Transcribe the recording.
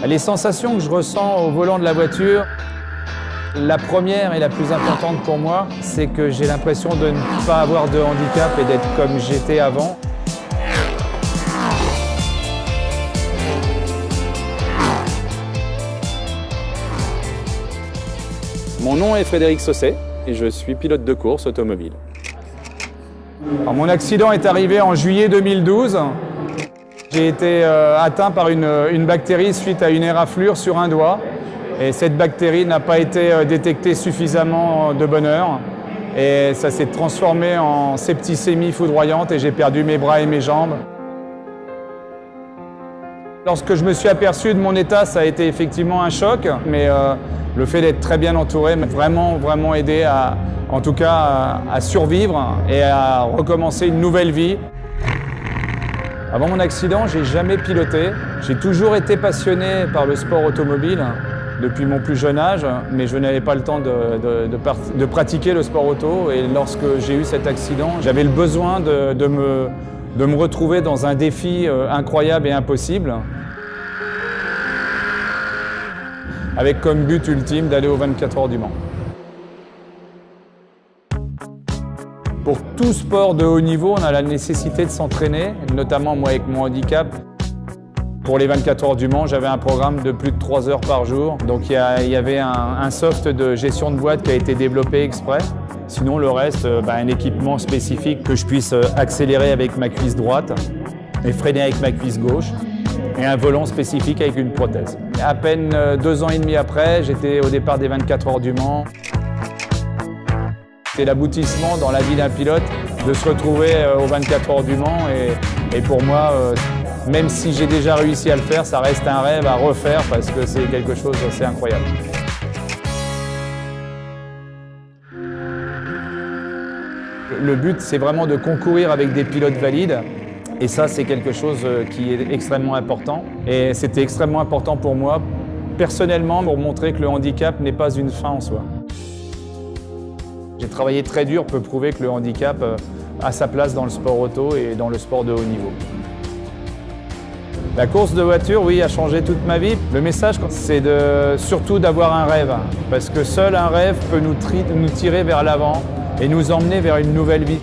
Les sensations que je ressens au volant de la voiture, la première et la plus importante pour moi, c'est que j'ai l'impression de ne pas avoir de handicap et d'être comme j'étais avant. Mon nom est Frédéric Sausset et je suis pilote de course automobile. Alors, mon accident est arrivé en juillet 2012. J'ai été atteint par une bactérie suite à une éraflure sur un doigt. Et cette bactérie n'a pas été détectée suffisamment de bonne heure. Et ça s'est transformé en septicémie foudroyante et j'ai perdu mes bras et mes jambes. Lorsque je me suis aperçu de mon état, ça a été effectivement un choc. Mais le fait d'être très bien entouré m'a vraiment aidé à survivre et à recommencer une nouvelle vie. Avant mon accident, j'ai jamais piloté. J'ai toujours été passionné par le sport automobile depuis mon plus jeune âge, mais je n'avais pas le temps de pratiquer le sport auto. Et lorsque j'ai eu cet accident, j'avais le besoin de me retrouver dans un défi incroyable et impossible, avec comme but ultime d'aller aux 24 heures du Mans. Pour tout sport de haut niveau, on a la nécessité de s'entraîner, notamment moi avec mon handicap. Pour les 24 heures du Mans, j'avais un programme de plus de 3 heures par jour. Donc il y avait un soft de gestion de boîte qui a été développé exprès. Sinon le reste, un équipement spécifique que je puisse accélérer avec ma cuisse droite et freiner avec ma cuisse gauche. Et un volant spécifique avec une prothèse. À peine 2 ans et demi après, j'étais au départ des 24 heures du Mans. C'est l'aboutissement dans la vie d'un pilote de se retrouver aux 24 heures du Mans et pour moi, même si j'ai déjà réussi à le faire, ça reste un rêve à refaire parce que c'est quelque chose d'assez incroyable. Le but, c'est vraiment de concourir avec des pilotes valides et ça, c'est quelque chose qui est extrêmement important. Et c'était extrêmement important pour moi, personnellement, pour montrer que le handicap n'est pas une fin en soi. J'ai travaillé très dur pour prouver que le handicap a sa place dans le sport auto et dans le sport de haut niveau. La course de voiture, oui, a changé toute ma vie. Le message, c'est surtout d'avoir un rêve, parce que seul un rêve peut nous tirer vers l'avant et nous emmener vers une nouvelle vie.